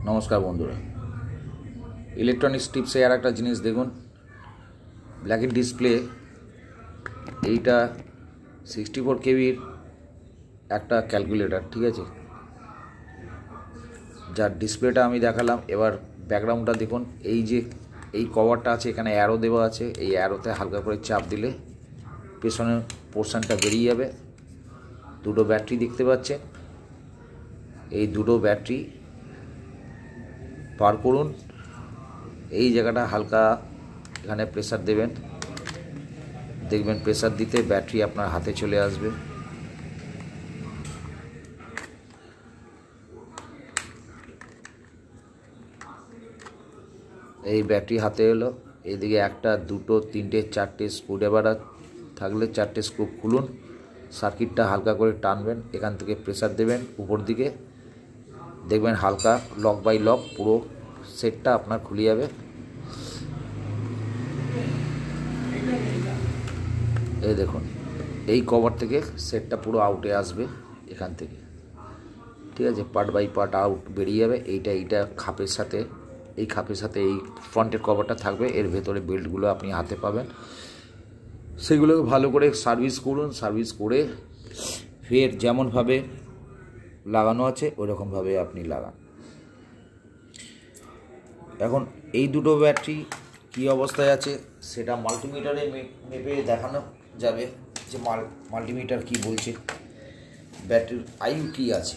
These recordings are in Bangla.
নমস্কার বন্ধুরা, ইলেকট্রনিক্স টিপসে আর একটা জিনিস দেখুন। ব্ল্যাকেট ডিসপ্লে, এইটা 64 কেবির একটা ক্যালকুলেটর, ঠিক আছে, যার ডিসপ্লেটা আমি দেখালাম। এবার ব্যাকগ্রাউন্ডটা দেখুন। এই যে এই কভারটা আছে, এখানে অ্যারো দেওয়া আছে। এই অ্যারোতে হালকা করে চাপ দিলে পেছনের পোর্শনটা বেরিয়ে যাবে। দুটো ব্যাটারি দেখতে পাচ্ছেন। এই দুটো ব্যাটারি পার করুন। এই জায়গাটা হালকা এখানে প্রেসার দেবেন, দেখবেন প্রেসার দিতে ব্যাটারি আপনার হাতে চলে আসবে। এই ব্যাটারি হাতে এলো। এইদিকে একটা, দুটো, তিনটে, চারটে স্ক্রুড্রাইভার থাকলে চারটে স্ক্রু খুলুন। সার্কিটটা হালকা করে টানবেন, এখান থেকে প্রেসার দেবেন উপর দিকে, দেখবেন হালকা লক বাই লক পুরো সেটটা আপনার খুলে যাবে। এই দেখুন, এই কভার থেকে সেটটা পুরো আউটে আসবে এখান থেকে, ঠিক আছে, পার্ট বাই পার্ট আউট বেরিয়ে যাবে। এইটা খাপের সাথে, এই খাপের সাথে এই ফ্রন্টের কভারটা থাকবে। এর ভেতরে বেল্টগুলো আপনি হাতে পাবেন, সেগুলোকে ভালো করে সার্ভিস করুন। সার্ভিস করে ফের যেমনভাবে লাগানো আছে ওইরকমভাবে আপনি লাগান। এখন এই দুটো ব্যাটারি কী অবস্থায় আছে সেটা মাল্টিমিটারে মেপে দেখানো যাবে যে মাল্টিমিটার কি বলছে, ব্যাটারির আয়ু কী আছে।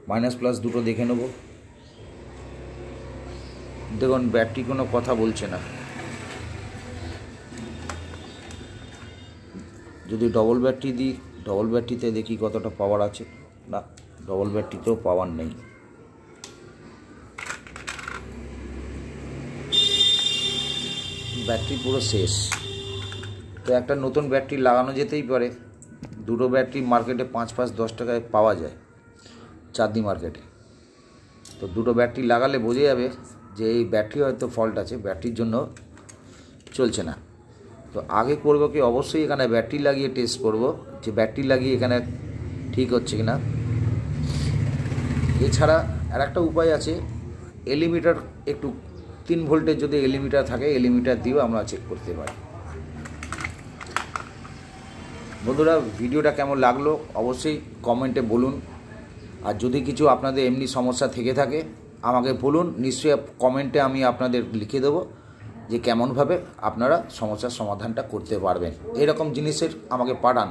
মাইনাস প্লাস দুটো দেখে নেব। দেখুন ব্যাটারি কোনো কথা বলছে না। যদি ডবল ব্যাটারি দিই, ডবল ব্যাটারিতে দেখি কতটা পাওয়ার আছে। না, ডবল ব্যাটারিতেও পাওয়ার নেই। ব্যাটারি পুরো শেষ। তো একটা নতুন ব্যাটারি লাগানো যেতেই পারে। দুটো ব্যাটারি মার্কেটে 5-10 টাকায় পাওয়া যায় চাঁদনি মার্কেটে। তো দুটো ব্যাটারি লাগালে বোঝা যাবে যে এই ব্যাটারি হয়তো ফল্ট আছে, ব্যাটারির জন্য চলছে না। তো আগে করবো কি, অবশ্যই এখানে ব্যাটারি লাগিয়ে টেস্ট করব যে ব্যাটারি লাগিয়ে এখানে ঠিক হচ্ছে কি না। এছাড়া আর একটা উপায় আছে, এলিমিটার একটু 3 ভোল্টের যদি এলিমিটার থাকে, এলিমিটার দিয়েও আমরা চেক করতে পারি। বন্ধুরা, ভিডিওটা কেমন লাগলো অবশ্যই কমেন্টে বলুন। আর যদি কিছু আপনাদের এমনি সমস্যা থেকে থাকে আমাকে বলুন, নিশ্চয়ই কমেন্টে আমি আপনাদের লিখে দেবো যে কেমনভাবে আপনারা সমস্যার সমাধানটা করতে পারবেন। এরকম জিনিসের আমাকে পাঠান।